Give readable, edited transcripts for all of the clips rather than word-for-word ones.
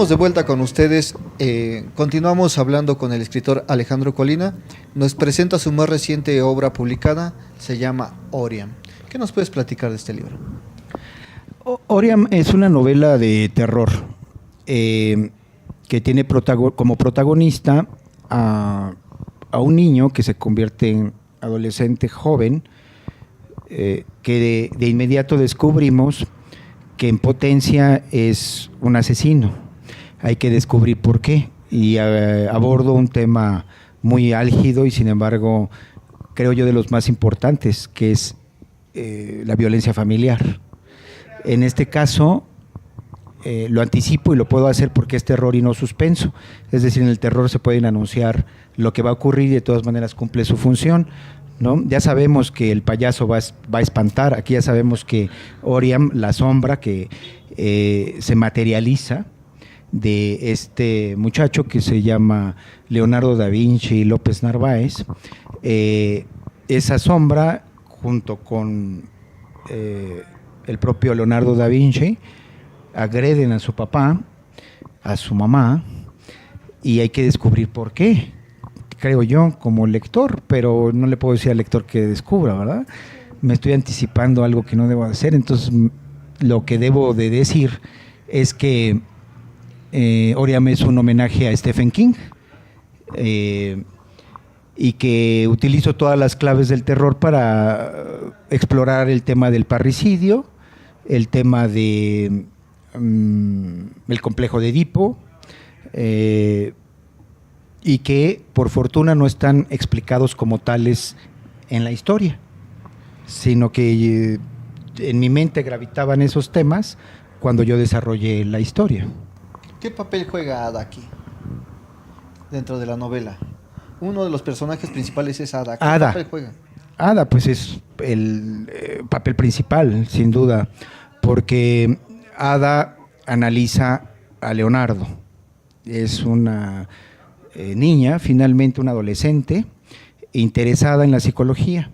estamos de vuelta con ustedes. Continuamos hablando con el escritor Alejandro Colina. Nos presenta su más reciente obra publicada, se llama Oriam. ¿Qué nos puedes platicar de este libro? Oriam es una novela de terror que tiene como protagonista a un niño que se convierte en adolescente joven, que de inmediato descubrimos que en potencia es un asesino. Hay que descubrir por qué, y abordo un tema muy álgido y sin embargo creo yo de los más importantes, que es la violencia familiar. En este caso lo anticipo y lo puedo hacer porque es terror y no suspenso, es decir, en el terror se pueden anunciar lo que va a ocurrir y de todas maneras cumple su función, ¿no? Ya sabemos que el payaso va a espantar, aquí ya sabemos que Oriam, la sombra que se materializa de este muchacho que se llama Leonardo da Vinci López Narváez, esa sombra junto con el propio Leonardo da Vinci agreden a su papá, a su mamá, y hay que descubrir por qué, creo yo, como lector, pero no le puedo decir al lector que descubra, ¿verdad? Me estoy anticipando algo que no debo hacer, entonces lo que debo de decir es que Oriam es un homenaje a Stephen King, y que utilizo todas las claves del terror para explorar el tema del parricidio, el tema de el complejo de Edipo, y que por fortuna no están explicados como tales en la historia, sino que en mi mente gravitaban esos temas cuando yo desarrollé la historia. ¿Qué papel juega Ada aquí, dentro de la novela? Uno de los personajes principales es Ada. ¿Qué papel juega? Ada, pues es el papel principal, sin duda, porque Ada analiza a Leonardo. Es una niña, finalmente una adolescente, interesada en la psicología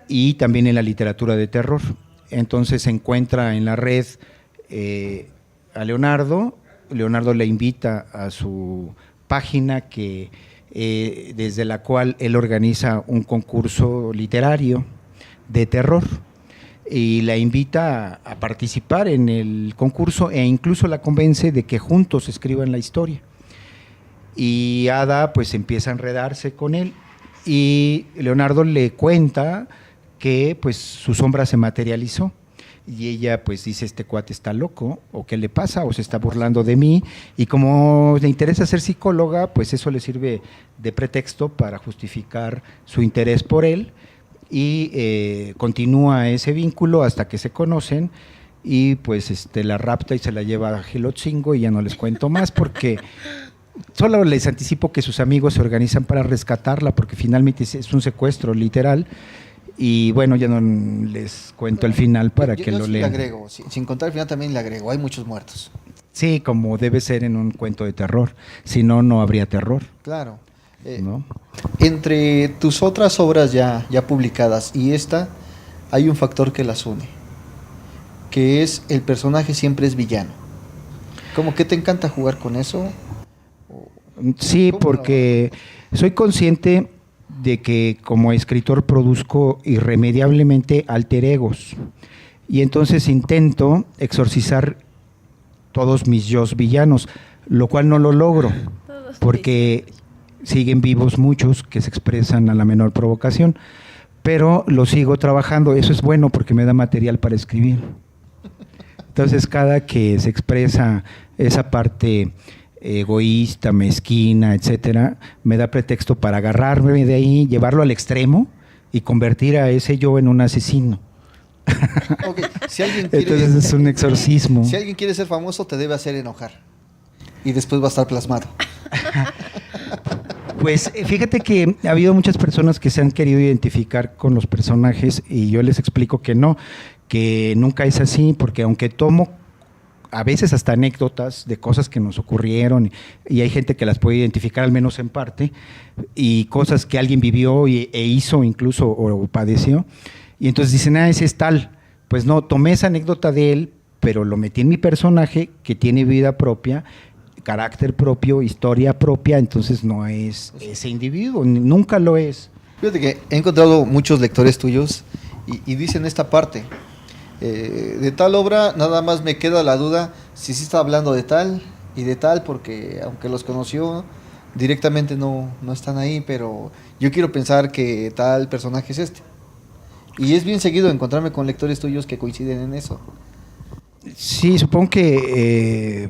y también en la literatura de terror. Entonces se encuentra en la red a Leonardo. Leonardo le invita a su página desde la cual él organiza un concurso literario de terror y la invita a participar en el concurso e incluso la convence de que juntos escriban la historia. Y Ada pues empieza a enredarse con él y Leonardo le cuenta que pues su sombra se materializó y ella pues dice, este cuate está loco, o qué le pasa, o se está burlando de mí, y como le interesa ser psicóloga, pues eso le sirve de pretexto para justificar su interés por él, y continúa ese vínculo hasta que se conocen, y pues la rapta y se la lleva a Gilotzingo, y ya no les cuento más porque solo les anticipo que sus amigos se organizan para rescatarla, porque finalmente es un secuestro literal. Y bueno, ya no les cuento el final para que lo lean. Le agrego, sin contar el final también le agrego, hay muchos muertos. Sí, como debe ser en un cuento de terror, si no, no habría terror. Claro. ¿No? Entre tus otras obras ya publicadas y esta, hay un factor que las une, que es el personaje siempre es villano. ¿Cómo que te encanta jugar con eso? Sí, porque soy consciente de que como escritor produzco irremediablemente alter egos y entonces intento exorcizar todos mis yo villanos, lo cual no lo logro porque siguen vivos muchos que se expresan a la menor provocación, pero lo sigo trabajando. Eso es bueno porque me da material para escribir. Entonces cada que se expresa esa parte egoísta, mezquina, etcétera, me da pretexto para agarrarme de ahí, llevarlo al extremo y convertir a ese yo en un asesino. Okay. Si alguien quiere, entonces es un exorcismo. Si alguien quiere ser famoso, te debe hacer enojar y después va a estar plasmado. Pues fíjate que ha habido muchas personas que se han querido identificar con los personajes y yo les explico que no, que nunca es así, porque aunque tomo a veces hasta anécdotas de cosas que nos ocurrieron y hay gente que las puede identificar al menos en parte, y cosas que alguien vivió e hizo incluso o padeció, y entonces dicen, ese es tal. Pues no, tomé esa anécdota de él, pero lo metí en mi personaje que tiene vida propia carácter propio, historia propia, entonces no es ese individuo, nunca lo es. Fíjate que he encontrado muchos lectores tuyos y dicen esta parte. De tal obra nada más me queda la duda si sí está hablando de tal y de tal, porque aunque los conoció directamente no están ahí, pero yo quiero pensar que tal personaje es este. Y es bien seguido encontrarme con lectores tuyos que coinciden en eso. Sí, supongo que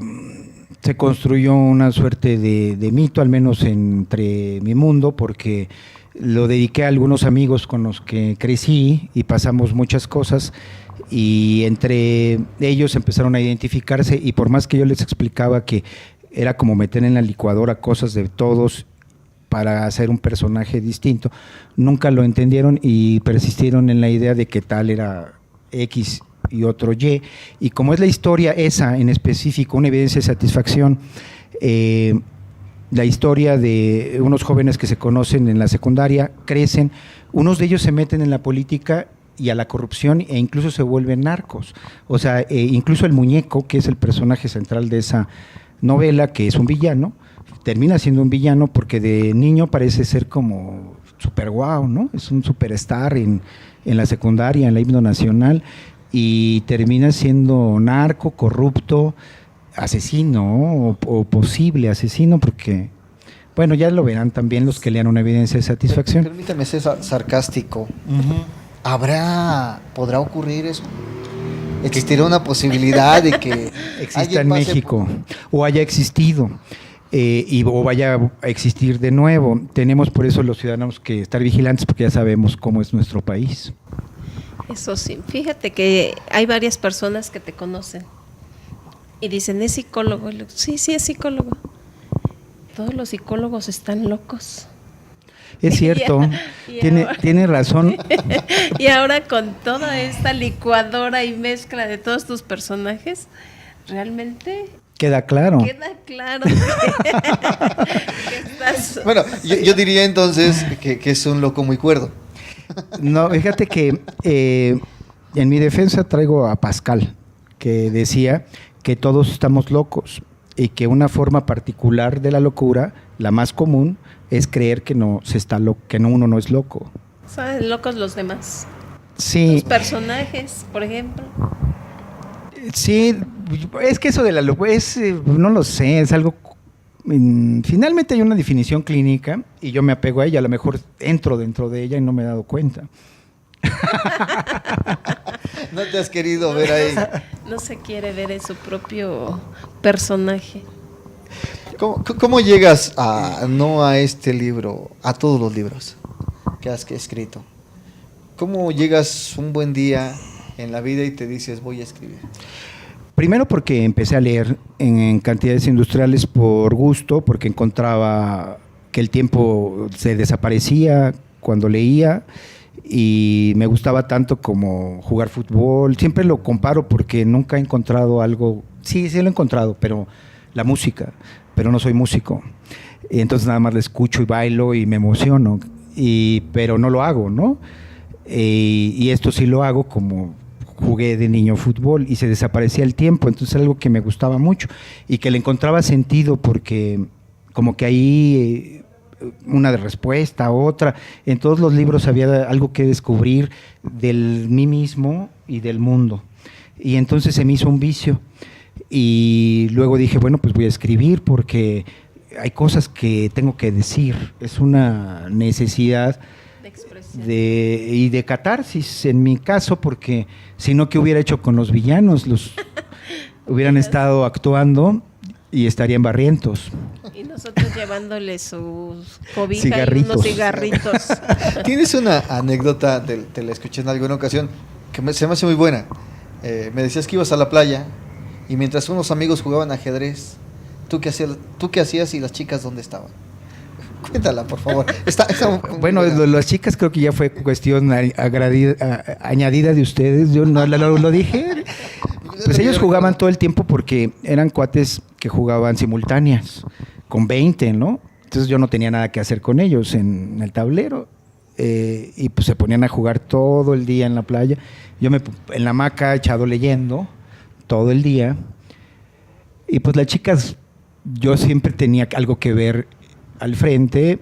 se construyó una suerte de mito, al menos entre mi mundo, porque lo dediqué a algunos amigos con los que crecí y pasamos muchas cosas, y entre ellos empezaron a identificarse, y por más que yo les explicaba que era como meter en la licuadora cosas de todos para hacer un personaje distinto, nunca lo entendieron y persistieron en la idea de que tal era X y otro y como es la historia esa en específico, una evidencia de satisfacción, la historia de unos jóvenes que se conocen en la secundaria, crecen, unos de ellos se meten en la política y a la corrupción e incluso se vuelven narcos, o sea, incluso el muñeco, que es el personaje central de esa novela, que es un villano, termina siendo un villano porque de niño parece ser como super guau, ¿no? Es un superstar en la secundaria, en la himno nacional, y termina siendo narco, corrupto, asesino o posible asesino, porque, bueno, ya lo verán también los que lean una evidencia de satisfacción. Permítame ser sarcástico. ¿Podrá ocurrir eso? ¿Existirá una posibilidad de que exista en México o haya existido o vaya a existir de nuevo? Tenemos por eso los ciudadanos que estar vigilantes, porque ya sabemos cómo es nuestro país. Eso sí, fíjate que hay varias personas que te conocen y dicen, ¿es psicólogo? Y sí, es psicólogo. Todos los psicólogos están locos. Es cierto, tiene razón. Y ahora con toda esta licuadora y mezcla de todos tus personajes, realmente queda claro. Que estás... Bueno, yo diría entonces que es un loco muy cuerdo. No, fíjate que en mi defensa traigo a Pascal, que decía que todos estamos locos y que una forma particular de la locura, la más común, es creer que uno no es loco. Son locos los demás. Sí. Los personajes, por ejemplo. Sí, es que eso de la locura no lo sé, es algo. Finalmente hay una definición clínica y yo me apego a ella, a lo mejor entro dentro de ella y no me he dado cuenta. No te has querido ver ahí. No se quiere ver en su propio personaje. ¿Cómo llegas no a este libro, a todos los libros que has escrito? ¿Cómo llegas un buen día en la vida y te dices voy a escribir? Primero porque empecé a leer en cantidades industriales por gusto, porque encontraba que el tiempo se desaparecía cuando leía y me gustaba tanto como jugar fútbol. Siempre lo comparo porque nunca he encontrado algo, sí lo he encontrado, pero la música, pero no soy músico. Y entonces nada más la escucho y bailo y me emociono, pero no lo hago, ¿no? Y esto sí lo hago como jugué de niño fútbol y se desaparecía el tiempo, entonces algo que me gustaba mucho y que le encontraba sentido porque como que ahí una respuesta, otra, en todos los libros había algo que descubrir del mí mismo y del mundo, y entonces se me hizo un vicio y luego dije, bueno, pues voy a escribir porque hay cosas que tengo que decir, es una necesidad y de catarsis en mi caso, porque si no, ¿qué hubiera hecho con los villanos? Los hubieran estado actuando y estarían barrientos. Y nosotros llevándole sus cobijas cigarritos. Y unos cigarritos. Tienes una anécdota, te la escuché en alguna ocasión, que se me hace muy buena. Me decías que ibas a la playa y mientras unos amigos jugaban ajedrez, ¿tú qué hacías y las chicas dónde estaban? Cuéntala, por favor. Bueno, las chicas creo que ya fue cuestión añadida de ustedes. Yo no lo dije. Pues ellos jugaban todo el tiempo porque eran cuates que jugaban simultáneas, con 20, ¿no? Entonces yo no tenía nada que hacer con ellos en el tablero. Y pues se ponían a jugar todo el día en la playa. Yo en la hamaca echado leyendo todo el día. Y pues las chicas yo siempre tenía algo que ver al frente,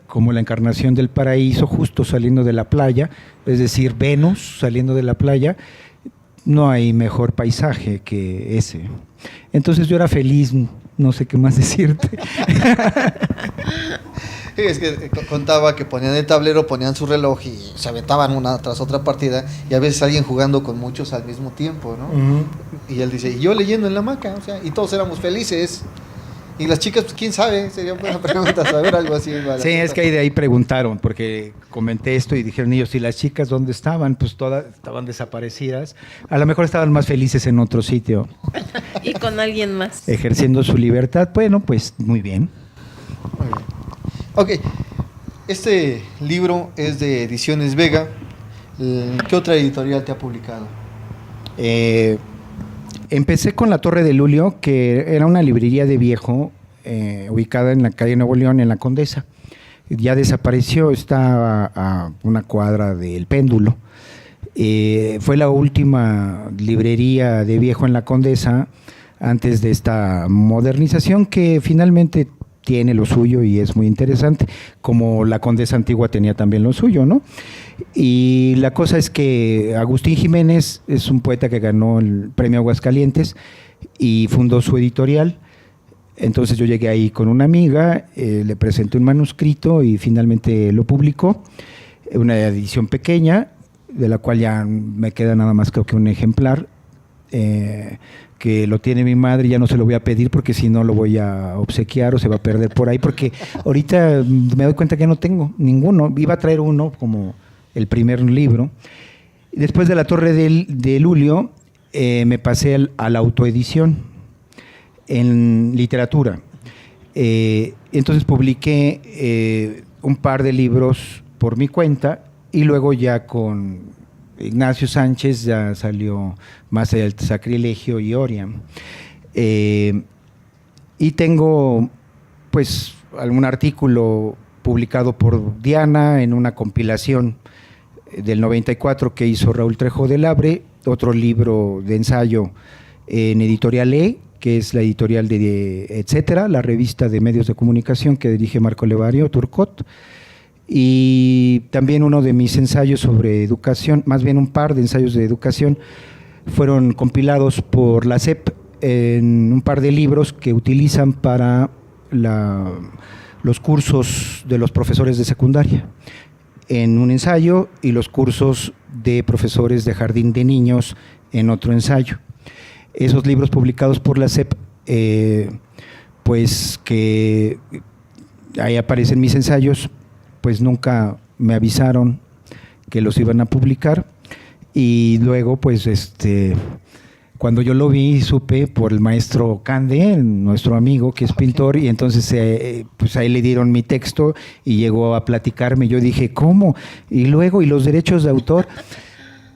como la encarnación del paraíso, justo saliendo de la playa, es decir, Venus saliendo de la playa. No hay mejor paisaje que ese. Entonces yo era feliz, no sé qué más decirte. Sí, es que contaba que ponían el tablero, ponían su reloj y se aventaban una tras otra partida, y a veces alguien jugando con muchos al mismo tiempo, ¿no? Y él dice, y yo leyendo en la hamaca, o sea, y todos éramos felices. Y las chicas, pues quién sabe, sería buena pregunta saber algo así. Sí, es que de ahí preguntaron, porque comenté esto y dijeron ellos, ¿y las chicas dónde estaban? Pues todas estaban desaparecidas. A lo mejor estaban más felices en otro sitio. Y con alguien más. Ejerciendo su libertad. Bueno, pues muy bien. Muy bien. Ok, este libro es de Ediciones Vega. ¿Qué otra editorial te ha publicado? Empecé con La Torre de Lulio, que era una librería de viejo ubicada en la calle Nuevo León, en la Condesa. Ya desapareció, está a una cuadra del Péndulo. Fue la última librería de viejo en la Condesa antes de esta modernización que finalmente tiene lo suyo y es muy interesante, como la Condesa Antigua tenía también lo suyo, ¿no? Y la cosa es que Agustín Jiménez es un poeta que ganó el premio Aguascalientes y fundó su editorial. Entonces yo llegué ahí con una amiga, le presenté un manuscrito y finalmente lo publicó, una edición pequeña, de la cual ya me queda nada más creo que un ejemplar, que lo tiene mi madre, ya no se lo voy a pedir porque si no lo voy a obsequiar o se va a perder por ahí, porque ahorita me doy cuenta que no tengo ninguno. Iba a traer uno como el primer libro. Después de La Torre de Lulio me pasé a la autoedición en literatura. Entonces publiqué un par de libros por mi cuenta y luego ya con Ignacio Sánchez ya salió Más allá del sacrilegio y Oriam. Y tengo pues algún artículo publicado por Diana en una compilación del 94 que hizo Raúl Trejo del Abre, otro libro de ensayo en Editorial E, que es la editorial de Etcétera, la revista de medios de comunicación que dirige Marco Levario Turcot, y también uno de mis ensayos sobre educación, más bien un par de ensayos de educación, fueron compilados por la SEP en un par de libros que utilizan para los cursos de los profesores de secundaria, en un ensayo, y los cursos de profesores de jardín de niños en otro ensayo. Esos libros publicados por la SEP, pues que ahí aparecen mis ensayos, pues nunca me avisaron que los iban a publicar, y luego pues cuando yo lo vi supe por el maestro Cande, nuestro amigo que es pintor, y entonces pues ahí le dieron mi texto y llegó a platicarme. Yo dije, ¿cómo? Y luego, ¿y los derechos de autor?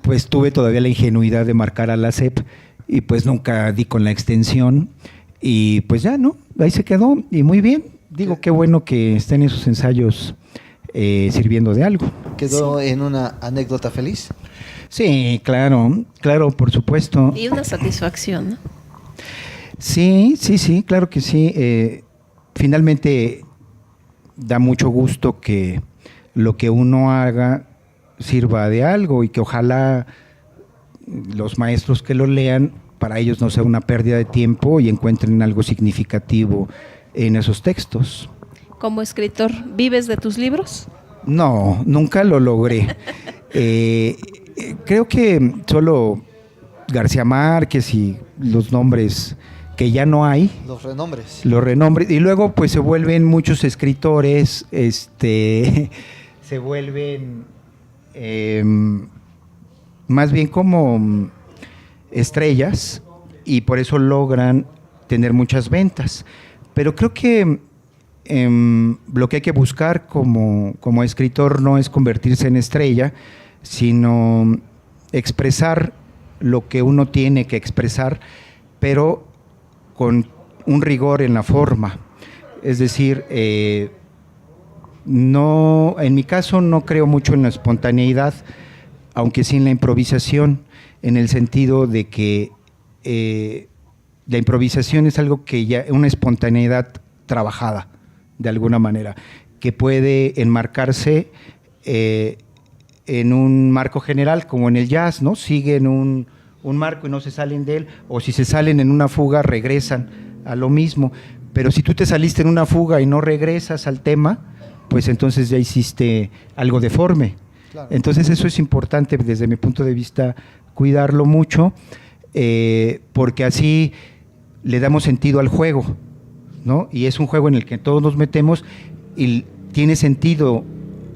Pues tuve todavía la ingenuidad de marcar a la SEP y pues nunca di con la extensión, y pues ya, ¿no? Ahí se quedó, y muy bien. Digo, qué bueno que estén esos ensayos sirviendo de algo. ¿Quedó en una anécdota feliz? Sí, claro, por supuesto. Y una satisfacción, ¿no? Sí, claro que sí. Finalmente da mucho gusto que lo que uno haga sirva de algo y que ojalá los maestros que lo lean, para ellos no sea una pérdida de tiempo y encuentren algo significativo en esos textos. Como escritor, ¿vives de tus libros? No, nunca lo logré. Creo que solo García Márquez y los nombres que ya no hay. Los renombres. Y luego pues se vuelven muchos escritores, se vuelven más bien como estrellas y por eso logran tener muchas ventas. Pero creo que lo que hay que buscar como escritor no es convertirse en estrella, sino expresar lo que uno tiene que expresar, pero con un rigor en la forma. Es decir, no, en mi caso no creo mucho en la espontaneidad, aunque sí en la improvisación, en el sentido de que La improvisación es algo que ya, una espontaneidad trabajada, de alguna manera, que puede enmarcarse en un marco general, como en el jazz, ¿no? Siguen un marco y no se salen de él, o si se salen en una fuga, regresan a lo mismo. Pero si tú te saliste en una fuga y no regresas al tema, pues entonces ya hiciste algo deforme. Claro. Entonces eso es importante desde mi punto de vista, cuidarlo mucho, porque así le damos sentido al juego, ¿no? Y es un juego en el que todos nos metemos y tiene sentido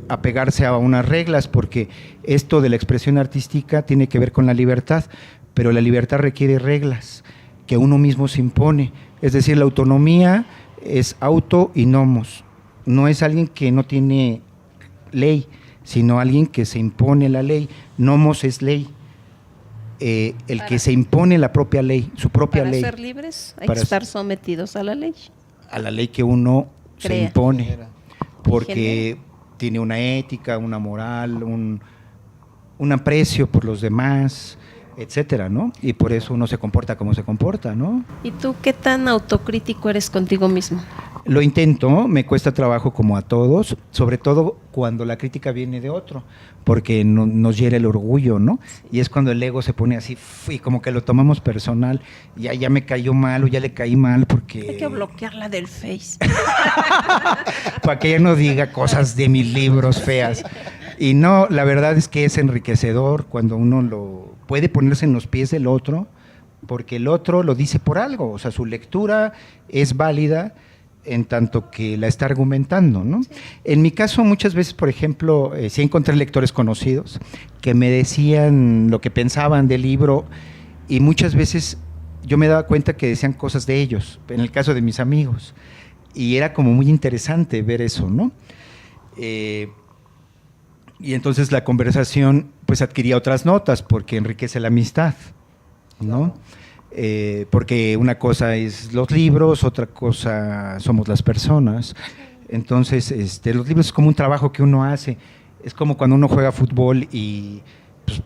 apegarse a unas reglas, porque esto de la expresión artística tiene que ver con la libertad, pero la libertad requiere reglas que uno mismo se impone. Es decir, la autonomía es auto y nomos. No es alguien que no tiene ley, sino alguien que se impone la ley. Nomos es ley. El que se impone la propia ley, su propia ley. Para ser libres hay que estar sometidos a la ley. A la ley que uno se impone, porque Genera. Tiene una ética, una moral, un aprecio por los demás, etcétera, ¿no? Y por eso uno se comporta como se comporta, ¿no? ¿Y tú qué tan autocrítico eres contigo mismo? Lo intento, me cuesta trabajo como a todos, sobre todo cuando la crítica viene de otro, porque nos hiere el orgullo, ¿no? Y es cuando el ego se pone así, y como que lo tomamos personal, ya me cayó mal o ya le caí mal porque... Hay que bloquearla del Face. Para que ella no diga cosas de mis libros feas. Y no, la verdad es que es enriquecedor cuando uno lo puede ponerse en los pies del otro, porque el otro lo dice por algo, o sea, su lectura es válida en tanto que la está argumentando, ¿no? Sí. En mi caso, muchas veces, por ejemplo, sí encontré lectores conocidos que me decían lo que pensaban del libro y muchas veces yo me daba cuenta que decían cosas de ellos, en el caso de mis amigos, y era como muy interesante ver eso, ¿no? Y entonces la conversación pues adquiría otras notas porque enriquece la amistad, ¿no? Porque una cosa es los libros, otra cosa somos las personas. Entonces, los libros es como un trabajo que uno hace. Es como cuando uno juega fútbol y pues,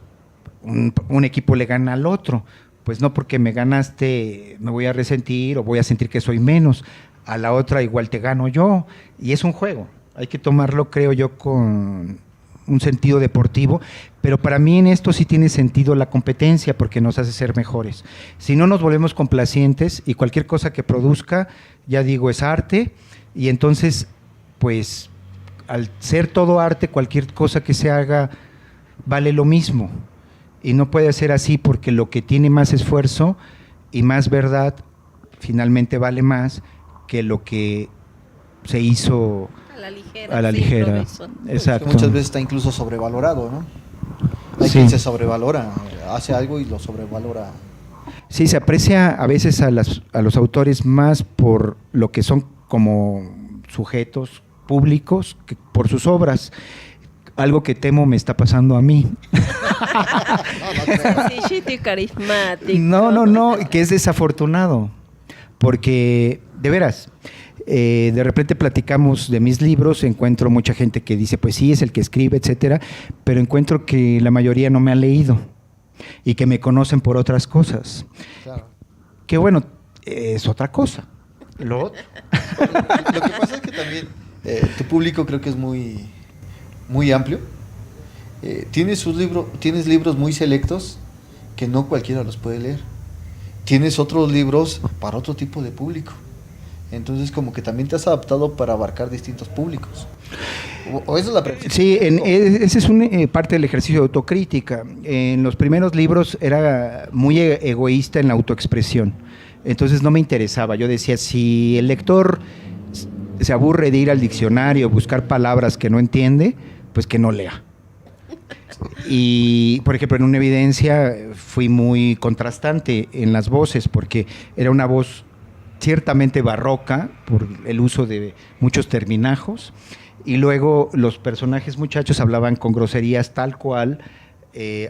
un equipo le gana al otro. Pues no porque me ganaste me voy a resentir o voy a sentir que soy menos. A la otra igual te gano yo. Y es un juego. Hay que tomarlo, creo yo, con un sentido deportivo, pero para mí en esto sí tiene sentido la competencia porque nos hace ser mejores. Si no nos volvemos complacientes y cualquier cosa que produzca, ya digo, es arte, y entonces, pues, al ser todo arte, cualquier cosa que se haga vale lo mismo, y no puede ser así porque lo que tiene más esfuerzo y más verdad, finalmente vale más que lo que se hizo a la ligera. Exacto. Muchas veces está incluso sobrevalorado, ¿no? Hay quien se sobrevalora, hace algo y lo sobrevalora. Sí, se aprecia a veces a los autores más por lo que son como sujetos públicos que por sus obras. Algo que temo me está pasando a mí. Carismático. No, que es desafortunado, porque de veras, de repente platicamos de mis libros, encuentro mucha gente que dice, pues sí, es el que escribe, etcétera, pero encuentro que la mayoría no me ha leído y que me conocen por otras cosas. Claro. Que bueno, es otra cosa. Lo otro. Lo que pasa es que también tu público creo que es muy, muy amplio. Tienes libros muy selectos que no cualquiera los puede leer. Tienes otros libros para otro tipo de público. Entonces, como que también te has adaptado para abarcar distintos públicos. ¿O esa es la pregunta? Sí, ese es parte del ejercicio de autocrítica. En los primeros libros era muy egoísta en la autoexpresión. Entonces no me interesaba. Yo decía, si el lector se aburre de ir al diccionario, buscar palabras que no entiende, pues que no lea. Y, por ejemplo, en Una evidencia fui muy contrastante en las voces, porque era una voz ciertamente barroca por el uso de muchos terminajos, y luego los personajes muchachos hablaban con groserías tal cual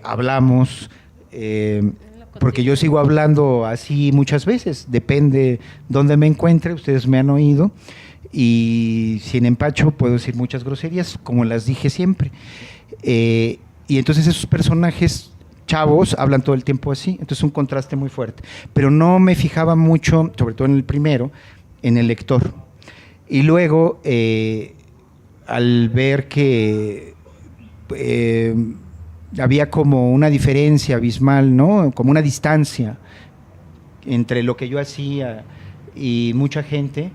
hablamos, porque yo sigo hablando así muchas veces, depende dónde me encuentre, ustedes me han oído, y sin empacho puedo decir muchas groserías, como las dije siempre. Y entonces esos personajes chavos hablan todo el tiempo así, entonces un contraste muy fuerte. Pero no me fijaba mucho, sobre todo en el primero, en el lector. Y luego, al ver que había como una diferencia abismal, ¿no? Como una distancia entre lo que yo hacía y mucha gente,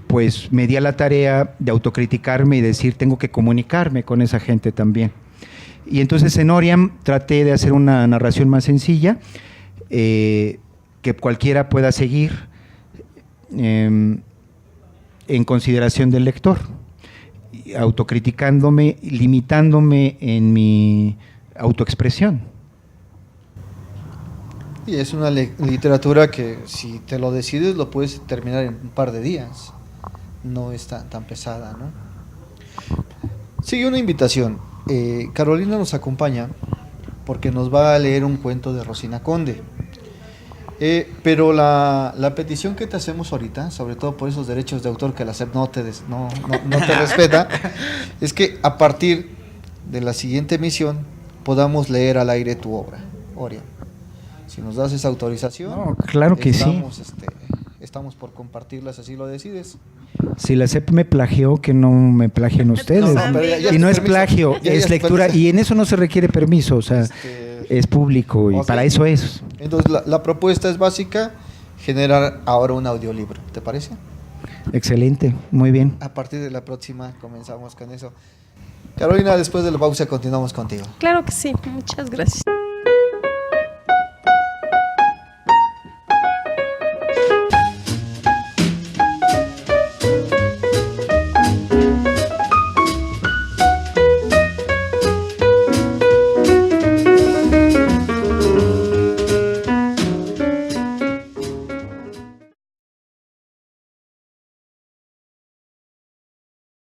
pues me di a la tarea de autocriticarme y decir, tengo que comunicarme con esa gente también. Y entonces en Oriam traté de hacer una narración más sencilla, que cualquiera pueda seguir en consideración del lector, autocriticándome, limitándome en mi autoexpresión. Y es una literatura que si te lo decides lo puedes terminar en un par de días. No es tan pesada, ¿no? Sigue una invitación. Carolina nos acompaña porque nos va a leer un cuento de Rosina Conde. Pero la petición que te hacemos ahorita, sobre todo por esos derechos de autor que la SEP no te respeta, es que a partir de la siguiente emisión podamos leer al aire tu obra, Oriam. Si nos das esa autorización, no, claro que sí. Estamos por compartirlas, así lo decides. Si la SEP me plagió, que no me plagien ustedes. Ya y no es permiso. plagio, es lectura. Permiso. Y en eso no se requiere permiso, o sea, es público y okay. para eso es. Entonces la propuesta es básica, generar ahora un audiolibro, ¿te parece? Excelente, muy bien. A partir de la próxima comenzamos con eso. Carolina, después de la pausa continuamos contigo. Claro que sí, muchas gracias.